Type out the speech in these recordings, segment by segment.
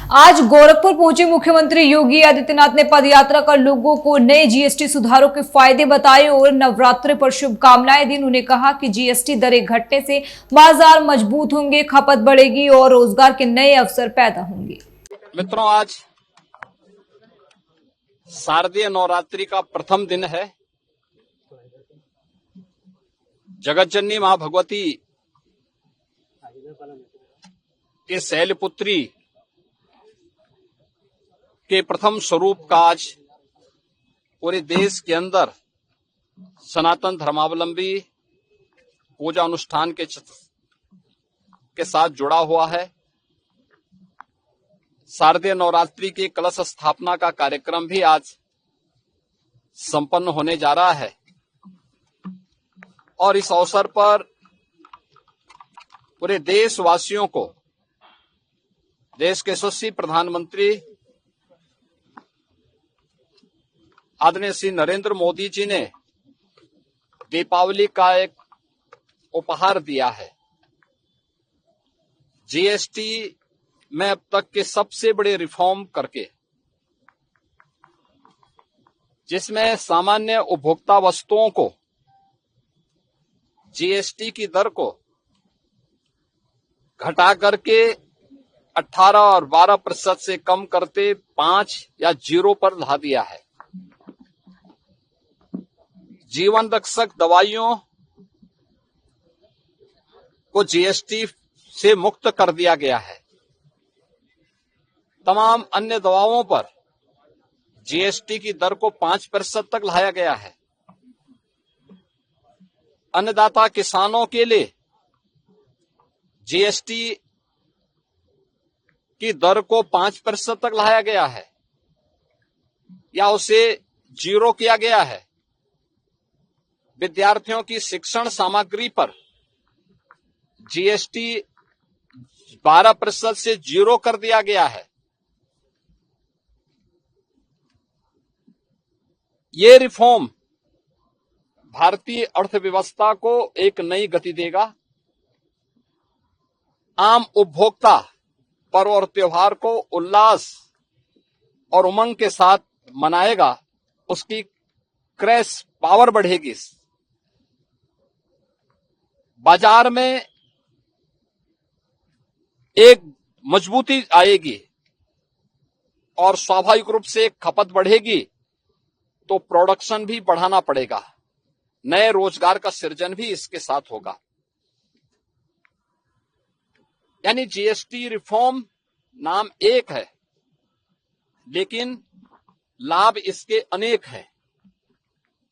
आज गोरखपुर पहुंचे मुख्यमंत्री योगी आदित्यनाथ ने पदयात्रा कर लोगों को नए जीएसटी सुधारों के फायदे बताए और नवरात्रि पर शुभकामनाएं दी। उन्होंने कहा कि जीएसटी दरें घटने से बाजार मजबूत होंगे, खपत बढ़ेगी और रोजगार के नए अवसर पैदा होंगे। मित्रों, आज शारदीय नवरात्रि का प्रथम दिन है। जगतजननी मां भगवती के शैलपुत्री के प्रथम स्वरूप का आज पूरे देश के अंदर सनातन धर्मावलंबी पूजा अनुष्ठान के साथ जुड़ा हुआ है। शारदीय नवरात्रि की कलश स्थापना का कार्यक्रम भी आज संपन्न होने जा रहा है और इस अवसर पर पूरे देशवासियों को देश के यशस्वी प्रधानमंत्री आदरणीय श्री नरेंद्र मोदी जी ने दीपावली का एक उपहार दिया है। जीएसटी में अब तक के सबसे बड़े रिफॉर्म करके, जिसमें सामान्य उपभोक्ता वस्तुओं को जीएसटी की दर को घटा करके 18 और 12% से कम करते 5 या 0 पर ला दिया है। जीवन रक्षक दवाइयों को जीएसटी से मुक्त कर दिया गया है। तमाम अन्य दवाओं पर जीएसटी की दर को 5% तक लाया गया है। अन्नदाता किसानों के लिए जीएसटी की दर को 5% तक लाया गया है या उसे 0 किया गया है। विद्यार्थियों की शिक्षण सामग्री पर जीएसटी 12% से 0 कर दिया गया है। ये रिफॉर्म भारतीय अर्थव्यवस्था को एक नई गति देगा। आम उपभोक्ता पर्व और त्योहार को उल्लास और उमंग के साथ मनाएगा। उसकी क्रय पावर बढ़ेगी। बाजार में एक मजबूती आएगी और स्वाभाविक रूप से खपत बढ़ेगी तो प्रोडक्शन भी बढ़ाना पड़ेगा। नए रोजगार का सृजन भी इसके साथ होगा। यानी जीएसटी रिफॉर्म नाम एक है, लेकिन लाभ इसके अनेक हैं।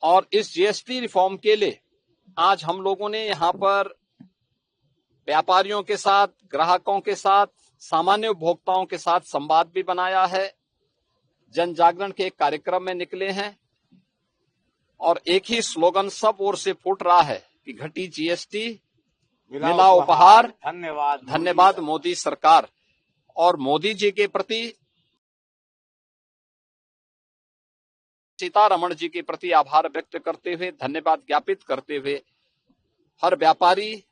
और इस जीएसटी रिफॉर्म के लिए आज हम लोगों ने यहां पर व्यापारियों के साथ, ग्राहकों के साथ, सामान्य उपभोक्ताओं के साथ संवाद भी बनाया है। जन जागरण के एक कार्यक्रम में निकले हैं और एक ही स्लोगन सब ओर से फूट रहा है कि घटी जीएसटी मिला उपहार, धन्यवाद मोदी सरकार। और मोदी जी के प्रति, सीतारमण जी के प्रति आभार व्यक्त करते हुए, धन्यवाद ज्ञापित करते हुए हर व्यापारी,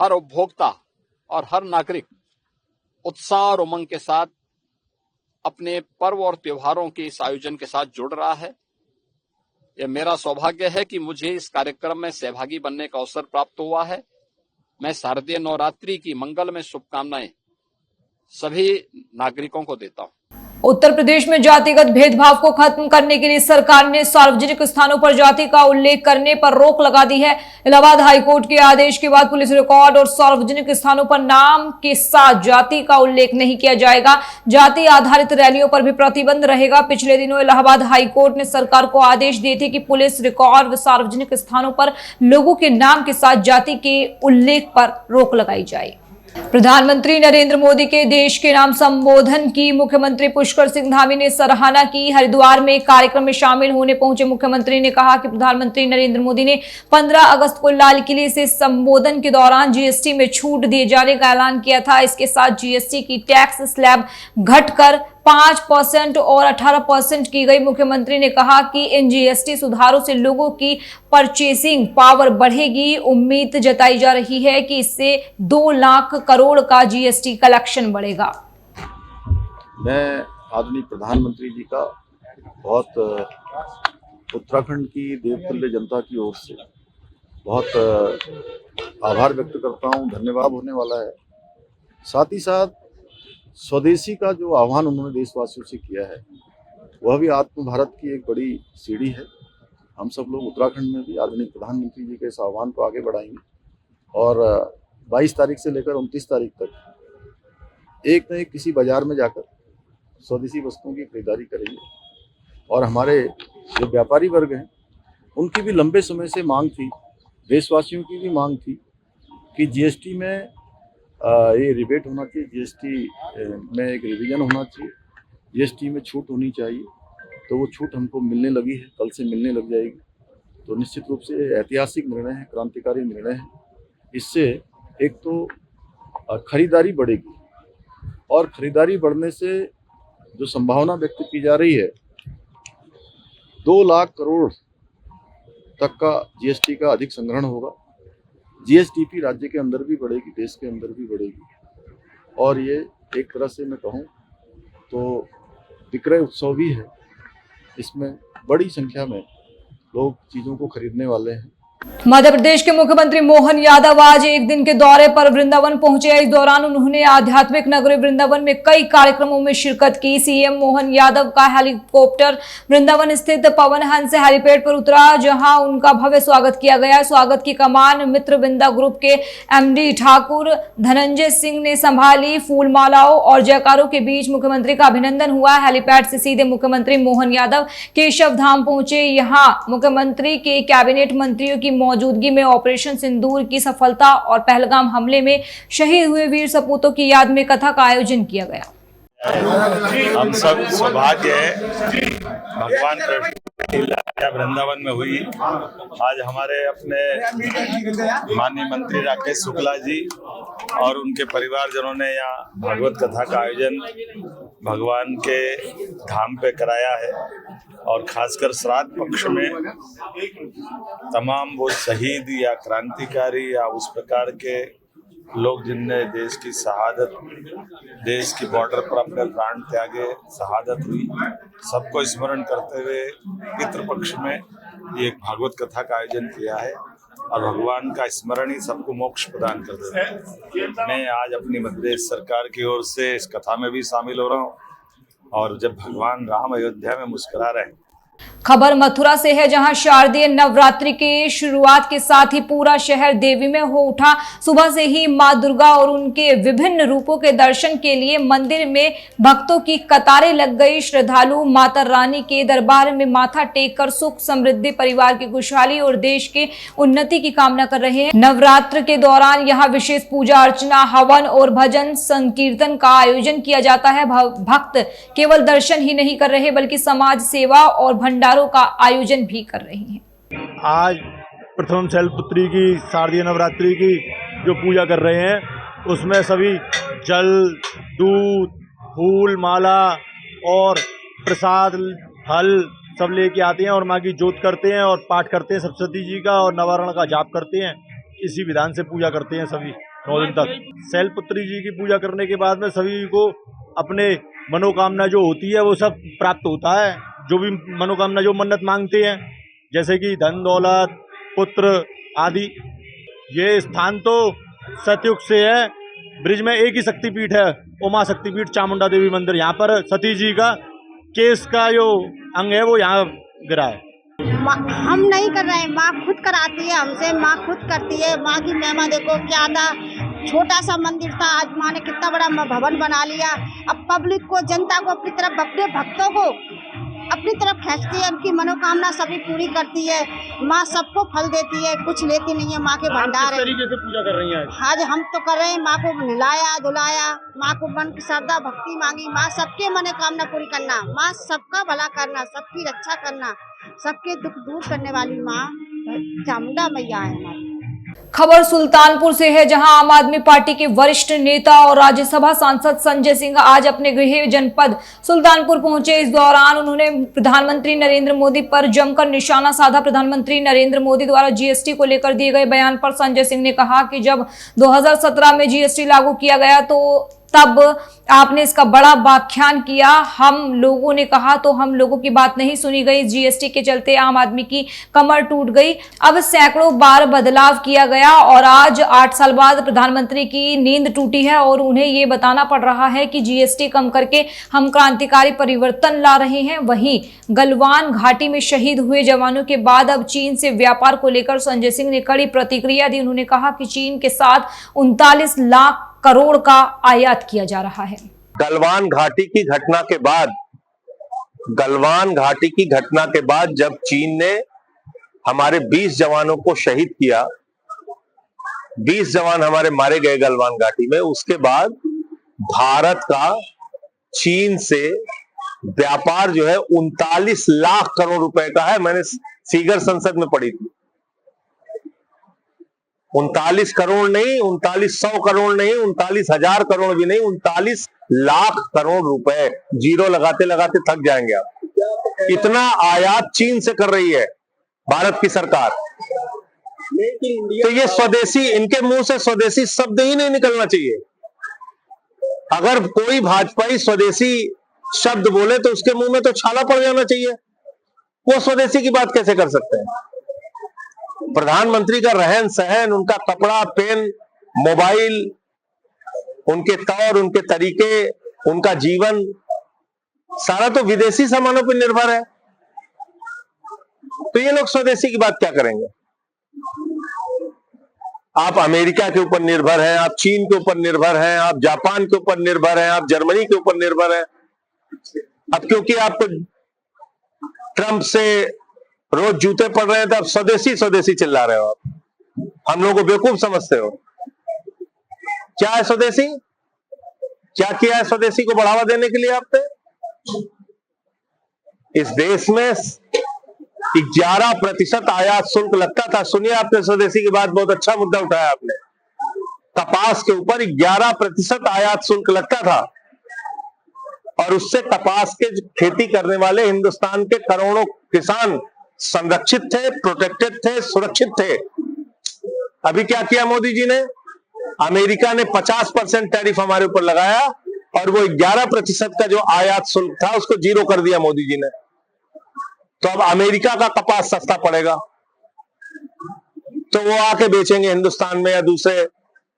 हर उपभोक्ता और हर नागरिक उत्साह और उमंग के साथ अपने पर्व और त्योहारों के इस आयोजन के साथ जुड़ रहा है। यह मेरा सौभाग्य है कि मुझे इस कार्यक्रम में सहभागी बनने का अवसर प्राप्त हुआ है। मैं शारदीय नवरात्रि की मंगलमय शुभकामनाएं सभी नागरिकों को देता हूं। उत्तर प्रदेश में जातिगत भेदभाव को खत्म करने के लिए सरकार ने सार्वजनिक स्थानों पर जाति का उल्लेख करने पर रोक लगा दी है। इलाहाबाद हाईकोर्ट के आदेश के बाद पुलिस रिकॉर्ड और सार्वजनिक स्थानों पर नाम के साथ जाति का उल्लेख नहीं किया जाएगा। जाति आधारित रैलियों पर भी प्रतिबंध रहेगा। पिछले दिनों इलाहाबाद हाईकोर्ट ने सरकार को आदेश दिए थे कि पुलिस रिकॉर्ड व सार्वजनिक स्थानों पर लोगों के नाम के साथ जाति के उल्लेख पर रोक लगाई जाए। प्रधानमंत्री नरेंद्र मोदी के देश के नाम संबोधन की मुख्यमंत्री पुष्कर सिंह धामी ने सराहना की। हरिद्वार में कार्यक्रम में शामिल होने पहुंचे मुख्यमंत्री ने कहा कि प्रधानमंत्री नरेंद्र मोदी ने 15 अगस्त को लाल किले से संबोधन के दौरान जीएसटी में छूट दिए जाने का ऐलान किया था। इसके साथ जीएसटी की टैक्स स्लैब घटकर 5% और 18% की गई। मुख्यमंत्री ने कहा कि इन जीएसटी सुधारों से लोगों की परचेसिंग पावर बढ़ेगी। उम्मीद जताई जा रही है कि इससे 2 लाख करोड़ का जीएसटी कलेक्शन बढ़ेगा। मैं आदरणीय प्रधानमंत्री जी का बहुत उत्तराखंड की देवतुल्य जनता की ओर से बहुत आभार व्यक्त करता हूँ। धन्यवाद होने वाला है। साथ ही साथ स्वदेशी का जो आह्वान उन्होंने देशवासियों से किया है वह भी आत्म भारत की एक बड़ी सीढ़ी है। हम सब लोग उत्तराखंड में भी आदरणीय प्रधानमंत्री जी के इस आह्वान को आगे बढ़ाएंगे और 22 तारीख से लेकर 29 तारीख तक एक न एक किसी बाजार में जाकर स्वदेशी वस्तुओं की खरीदारी करेंगे। और हमारे जो व्यापारी वर्ग हैं उनकी भी लंबे समय से मांग थी, देशवासियों की भी मांग थी कि जीएसटी में ये रिबेट होना चाहिए, जीएसटी में एक रिवीजन होना चाहिए, जीएसटी में छूट होनी चाहिए। तो वो छूट हमको मिलने लगी है, कल से मिलने लग जाएगी। तो निश्चित रूप से ऐतिहासिक निर्णय है, क्रांतिकारी निर्णय है। इससे एक तो खरीदारी बढ़ेगी और खरीदारी बढ़ने से जो संभावना व्यक्त की जा रही है 2 लाख करोड़ तक का जीएसटी का अधिक संग्रहण होगा। जीएसडीपी राज्य के अंदर भी बढ़ेगी, देश के अंदर भी बढ़ेगी। और ये एक तरह से मैं कहूँ तो विक्रय उत्सव भी है। इसमें बड़ी संख्या में लोग चीज़ों को खरीदने वाले हैं। मध्य प्रदेश के मुख्यमंत्री मोहन यादव आज एक दिन के दौरे पर वृंदावन पहुंचे। इस दौरान उन्होंने आध्यात्मिक नगरी वृंदावन में कई कार्यक्रमों में शिरकत की। सीएम मोहन यादव का हेलीकॉप्टर वृंदावन स्थित पवन हंस हेलीपैड पर उतरा, जहां उनका भव्य स्वागत किया गया। स्वागत की कमान मित्रविंदा ग्रुप के एमडी ठाकुर धनंजय सिंह ने संभाली। फूल मालाओं और जयकारों के बीच मुख्यमंत्री का अभिनंदन हुआ। हेलीपैड से सीधे मुख्यमंत्री मोहन यादव केशव धाम पहुंचे। यहाँ मुख्यमंत्री के कैबिनेट मंत्रियों की मौजूदगी में ऑपरेशन सिंदूर की सफलता और पहलगाम हमले में शहीद हुए वीर सपूतों की याद में कथा का आयोजन किया गया। हम सब सौभाग्य है भगवान कृष्ण की लीला वृंदावन में हुई। आज हमारे अपने माननीय मंत्री राकेश शुक्ला जी और उनके परिवारजनों ने यहाँ भागवत कथा का आयोजन भगवान के धाम पे कराया है। और खासकर श्राद्ध पक्ष में तमाम वो शहीद या क्रांतिकारी या उस प्रकार के लोग जिनने देश की शहादत, देश की बॉर्डर पर अपने प्राण त्यागे, शहादत हुई, सबको स्मरण करते हुए पितृपक्ष में ये एक भागवत कथा का आयोजन किया है। और भगवान का स्मरण ही सबको मोक्ष प्रदान कर देता है। मैं आज अपनी मध्य प्रदेश सरकार की ओर से इस कथा में भी शामिल हो रहा हूँ। और जब भगवान राम अयोध्या में मुस्कुरा रहे हैं। खबर मथुरा से है, जहां शारदीय नवरात्रि के शुरुआत के साथ ही पूरा शहर देवी में हो उठा। सुबह से ही मां दुर्गा और उनके विभिन्न रूपों के दर्शन के लिए मंदिर में भक्तों की कतारें लग गई। श्रद्धालु माता रानी के दरबार में माथा टेक कर सुख समृद्धि, परिवार की खुशहाली और देश के उन्नति की कामना कर रहे हैं। नवरात्र के दौरान यहाँ विशेष पूजा अर्चना, हवन और भजन संकीर्तन का आयोजन किया जाता है। भक्त केवल दर्शन ही नहीं कर रहे बल्कि समाज सेवा और भंडारों का आयोजन भी कर रही हैं। आज प्रथम शैलपुत्री की शारदीय नवरात्रि की जो पूजा कर रहे हैं उसमें सभी जल, दूध, फूल माला और प्रसाद, फल सब लेके आते हैं और माँ की जोत करते हैं और पाठ करते हैं सरस्वती जी का और नवारण का जाप करते हैं। इसी विधान से पूजा करते हैं सभी 9 दिन तक। शैलपुत्री जी की पूजा करने के बाद में सभी को अपने मनोकामना जो होती है वो सब प्राप्त होता है। जो भी मनोकामना, जो मन्नत मांगते हैं, जैसे कि धन दौलत, पुत्र आदि। ये स्थान तो सतयुग से है। ब्रिज में एक ही शक्तिपीठ है, उमा शक्तिपीठ चामुंडा देवी मंदिर। यहाँ पर सती जी का केस का जो अंग है वो यहाँ गिरा है। हम नहीं कर रहे हैं, माँ खुद कराती है हमसे, माँ खुद करती है। माँ की महिमा देखो क्या था। छोटा सा मंदिर था, आज माँ ने कितना बड़ा भवन बना लिया। अब पब्लिक को, जनता को अपनी तरफ, अपने भक्तों को अपनी तरफ खींचती है। उनकी मनोकामना सभी पूरी करती है। माँ सबको फल देती है, कुछ लेती नहीं है। माँ के भंडार है। किस तरीके से पूजा कर रही हैं आज हम तो कर रहे हैं, माँ को नहलाया धुलाया, माँ को मन की श्रद्धा भक्ति मांगी। माँ सबके मनोकामना पूरी करना, माँ सबका भला करना, सबकी रक्षा करना, सबके दुख दूर करने वाली माँ चामुंडा मैया है हमारी। खबर सुल्तानपुर से है, जहां आम आदमी पार्टी के वरिष्ठ नेता और राज्यसभा सांसद संजय सिंह आज अपने गृह जनपद सुल्तानपुर पहुंचे। इस दौरान उन्होंने प्रधानमंत्री नरेंद्र मोदी पर जमकर निशाना साधा। प्रधानमंत्री नरेंद्र मोदी द्वारा जीएसटी को लेकर दिए गए बयान पर संजय सिंह ने कहा कि जब 2017 में जीएसटी लागू किया गया तो तब आपने इसका बड़ा व्याख्यान किया। हम लोगों ने कहा तो हम लोगों की बात नहीं सुनी गई। जीएसटी के चलते आम आदमी की कमर टूट गई। अब सैकड़ों बार बदलाव किया गया और आज 8 साल बाद प्रधानमंत्री की नींद टूटी है और उन्हें ये बताना पड़ रहा है कि जीएसटी कम करके हम क्रांतिकारी परिवर्तन ला रहे हैं। वहीं गलवान घाटी में शहीद हुए जवानों के बाद अब चीन से व्यापार को लेकर संजय सिंह ने कड़ी प्रतिक्रिया दी। उन्होंने कहा कि चीन के साथ 39 लाख करोड़ का आयात किया जा रहा है। गलवान घाटी की घटना के बाद जब चीन ने हमारे 20 जवानों को शहीद किया, 20 जवान हमारे मारे गए गलवान घाटी में, उसके बाद भारत का चीन से व्यापार जो है 39 लाख करोड़ रुपए का है। मैंने फिगर संसद में पढ़ी थी। 39 करोड़ नहीं, 3900 करोड़ नहीं, 39,000 करोड़ भी नहीं, 39 लाख करोड़ रुपए। जीरो लगाते लगाते थक जाएंगे आप। इतना आयात चीन से कर रही है भारत की सरकार। तो ये स्वदेशी, इनके मुंह से स्वदेशी शब्द ही नहीं निकलना चाहिए। अगर कोई भाजपाई स्वदेशी शब्द बोले तो उसके मुंह में तो छाला पड़ जाना चाहिए। वो स्वदेशी की बात कैसे कर सकते हैं? प्रधानमंत्री का रहन सहन, उनका कपड़ा, पेन, मोबाइल, उनके तौर, उनके तरीके, उनका जीवन सारा तो विदेशी सामानों पर निर्भर है। तो ये लोग स्वदेशी की बात क्या करेंगे? आप अमेरिका के ऊपर निर्भर हैं, आप चीन के ऊपर निर्भर हैं, आप जापान के ऊपर निर्भर हैं, आप जर्मनी के ऊपर निर्भर हैं। अब क्योंकि आपको ट्रंप से रोज जूते पड़ रहे हैं तो आप स्वदेशी स्वदेशी चिल्ला रहे हो। आप हम लोगों को बेवकूफ समझते हो। क्या है स्वदेशी? क्या किया है स्वदेशी को बढ़ावा देने के लिए आपने? इस देश में 11% आयात शुल्क लगता था। सुनिए, आपने स्वदेशी की बात, बहुत अच्छा मुद्दा उठाया आपने। कपास के ऊपर 11% आयात शुल्क लगता था और उससे कपास के खेती करने वाले हिंदुस्तान के करोड़ों किसान संरक्षित थे, प्रोटेक्टेड थे, सुरक्षित थे। अभी क्या किया मोदी जी ने? अमेरिका ने 50% टैरिफ हमारे ऊपर लगाया और वो 11% का जो आयात शुल्क था उसको जीरो कर दिया मोदी जी ने। तो अब अमेरिका का कपास सस्ता पड़ेगा तो वो आके बेचेंगे हिंदुस्तान में या दूसरे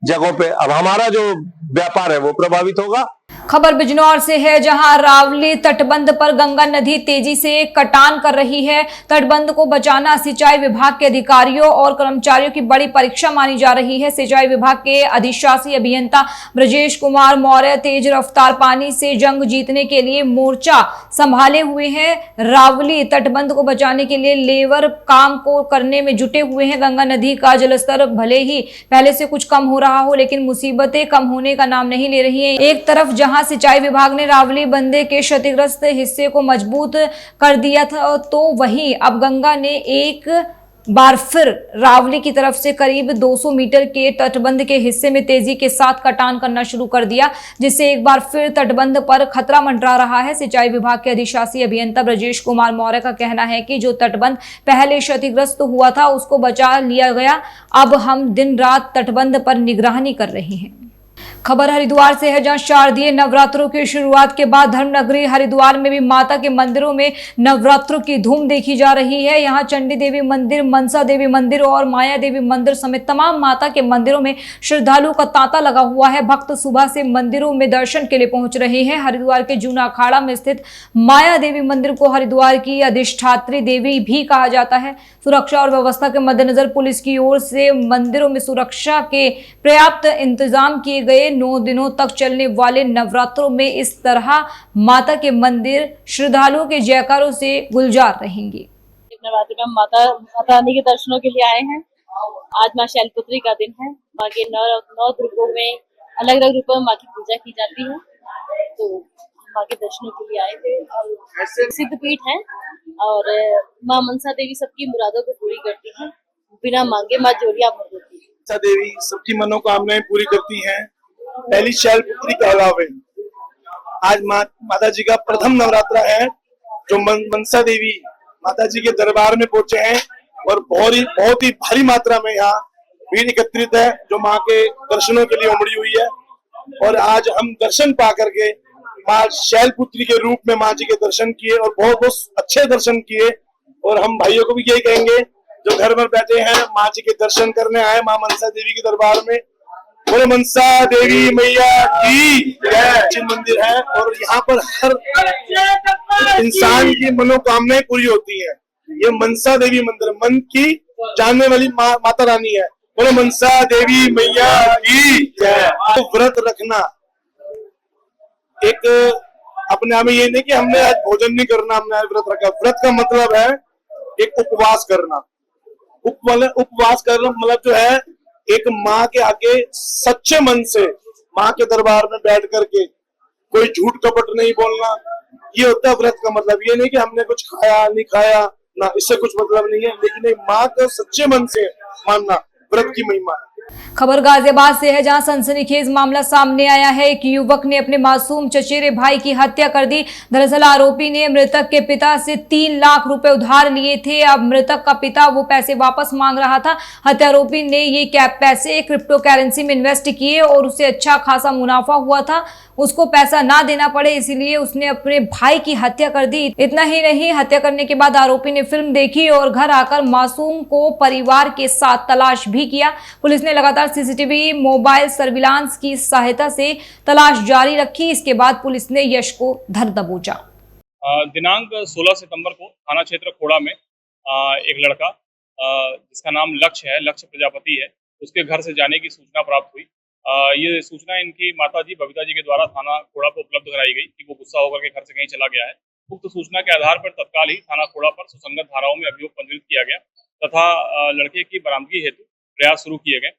जगहों पे। अब हमारा जो व्यापार है वो प्रभावित होगा। खबर बिजनौर से है, जहां रावली तटबंध पर गंगा नदी तेजी से कटान कर रही है। तटबंध को बचाना सिंचाई विभाग के अधिकारियों और कर्मचारियों की बड़ी परीक्षा मानी जा रही है। सिंचाई विभाग के अधिशासी अभियंता ब्रजेश कुमार मौर्य तेज रफ्तार पानी से जंग जीतने के लिए मोर्चा संभाले हुए हैं। रावली तटबंध को बचाने के लिए लेबर काम को करने में जुटे हुए हैं। गंगा नदी का जलस्तर भले ही पहले से कुछ कम हो रहा हो, लेकिन मुसीबतें कम होने का नाम नहीं ले रही है। एक तरफ जहां सिंचाई विभाग ने रावली बंदे के क्षतिग्रस्त हिस्से को मजबूत कर दिया था, तो वहीं अब गंगा ने एक बार फिर रावली की तरफ से करीब 200 मीटर के तटबंध के हिस्से में तेजी के साथ कटान करना शुरू कर दिया, जिससे एक बार फिर तटबंध पर खतरा मंडरा रहा है। सिंचाई विभाग के अधिशासी अभियंता ब्रजेश कुमार मौर्य का कहना है कि जो तटबंध पहले क्षतिग्रस्त हुआ था उसको बचा लिया गया। अब हम दिन रात तटबंध पर निगरानी कर रहे हैं। खबर हरिद्वार से है, जहां शारदीय नवरात्रों की शुरुआत के बाद धर्मनगरी हरिद्वार में भी माता के मंदिरों में नवरात्रों की धूम देखी जा रही है। यहां चंडी देवी मंदिर, मनसा देवी मंदिर और माया देवी मंदिर समेत तमाम माता के मंदिरों में श्रद्धालुओं का तांता लगा हुआ है। भक्त सुबह से मंदिरों में दर्शन के लिए पहुंच रहे हैं। हरिद्वार के जूना अखाड़ा में स्थित माया देवी मंदिर को हरिद्वार की अधिष्ठात्री देवी भी कहा जाता है। सुरक्षा और व्यवस्था के मद्देनजर पुलिस की ओर से मंदिरों में सुरक्षा के पर्याप्त इंतजाम किए गए। 9 दिनों तक चलने वाले नवरात्रों में इस तरह माता के मंदिर श्रद्धालुओं के जयकारों से गुलजार रहेंगे। नवरात्रि में माता रानी के दर्शनों के लिए आए हैं। आज माँ शैलपुत्री का दिन है। माँ के 9 रूपों में, अलग अलग रूपों में माँ की पूजा की जाती है, तो माँ के दर्शनों के लिए आए थे। और सिद्ध पीठ है और माँ मनसा देवी सबकी मुरादों को पूरी करती है। बिना मांगे माँ जोड़ियां भर देती है। मनसा देवी सबकी मनोकामनाएं पूरी करती हैं। पहली शैलपुत्री कहलावे। आज माता जी का प्रथम नवरात्रा है, जो मनसा देवी माता जी के दरबार में पहुंचे हैं और बहुत ही भारी मात्रा में यहाँ भीड़ एकत्रित है, जो माँ के दर्शनों के लिए उमड़ी हुई है। और आज हम दर्शन पा करके माँ शैलपुत्री के रूप में माँ जी के दर्शन किए और बहुत बहुत अच्छे दर्शन किए। और हम भाइयों को भी यही कहेंगे जो घर में बैठे हैं, माँ जी के दर्शन करने आए माँ मनसा देवी के दरबार में, बोले मनसा देवी मैया की जय। चिन्ह मंदिर है और यहाँ पर हर इंसान की मनोकामनाएं पूरी होती है। ये मनसा देवी मंदिर मन की जानने वाली माता रानी है। बोले मनसा देवी मैया की जय। तो व्रत रखना एक अपने आप में ये नहीं कि हमने आज भोजन नहीं करना, हमने आज व्रत रखा। व्रत का मतलब है एक उपवास करना। उपवास करना मतलब जो है एक माँ के आगे सच्चे मन से माँ के दरबार में बैठ करके कोई झूठ कपट नहीं बोलना, ये होता है व्रत का मतलब। ये नहीं कि हमने कुछ खाया नहीं खाया ना, इससे कुछ मतलब नहीं है, लेकिन एक माँ को सच्चे मन से मानना व्रत की महिमा है। खबर गाजियाबाद से है, जहां सनसनीखेज मामला सामने आया है। एक युवक ने अपने मासूम चचेरे भाई की हत्या कर दी। दरअसल आरोपी ने मृतक के पिता से 3 लाख रुपए उधार लिए थे। अब मृतक का पिता वो पैसे वापस मांग रहा था। हत्यारोपी ने ये पैसे क्रिप्टो करेंसी में इन्वेस्ट किए और उसे अच्छा खासा मुनाफा हुआ था। उसको पैसा ना देना पड़े इसलिए उसने अपने भाई की हत्या कर दी। इतना ही नहीं, हत्या करने के बाद आरोपी ने फिल्म देखी और घर आकर मासूम को परिवार के साथ तलाश भी किया। पुलिस ने लगातार सीसीटीवी मोबाइल सर्विलांस की सहायता से तलाश जारी रखी। इसके बाद पुलिस ने यश को धर दबोचा। दिनांक 16 सितंबर को थाना क्षेत्र खोड़ा में एक लड़का जिसका नाम लक्ष्य प्रजापति है, उसके घर से जाने की सूचना प्राप्त हुई। ये सूचना इनकी माताजी बबीता जी के द्वारा थाना खोड़ा को उपलब्ध कराई गई कि वो गुस्सा होकर के घर से कहीं चला गया है। उक्त सूचना के आधार पर तत्काल ही थाना खोड़ा पर सुसंगत धाराओं में अभियोग पंजीकृत किया गया तथा लड़के की बरामदगी हेतु प्रयास शुरू किए गए।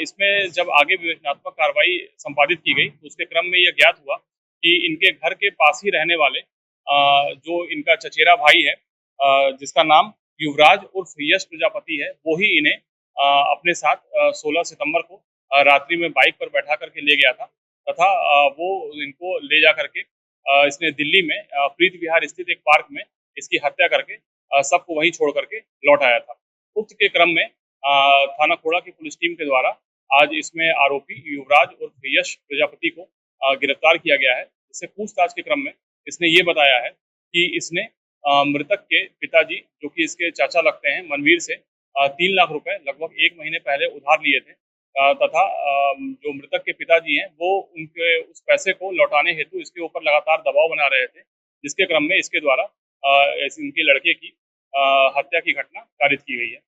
इसमें जब आगे विवेचनात्मक कार्रवाई संपादित की गई तो उसके क्रम में यह ज्ञात हुआ कि इनके घर के पास ही रहने वाले जो इनका चचेरा भाई है जिसका नाम युवराज उर्फ यश प्रजापति है, वो ही इन्हें अपने साथ 16 सितंबर को रात्रि में बाइक पर बैठा करके ले गया था तथा वो इनको ले जा करके इसने दिल्ली में प्रीत विहार स्थित एक पार्क में इसकी हत्या करके सबको वहीं छोड़ करके लौट आया था। उक्त के क्रम में थाना खोड़ा की पुलिस टीम के द्वारा आज इसमें आरोपी युवराज उर्फ यश प्रजापति को गिरफ्तार किया गया है। इससे पूछताछ के क्रम में इसने ये बताया है कि इसने मृतक के पिताजी जो कि इसके चाचा लगते हैं मनवीर से 3 लाख रुपए लगभग 1 महीने पहले उधार लिए थे तथा जो मृतक के पिताजी हैं वो उनके उस पैसे को लौटाने हेतु इसके ऊपर लगातार दबाव बना रहे थे, जिसके क्रम में इसके द्वारा इनके लड़के की हत्या की घटना कारित की गई है।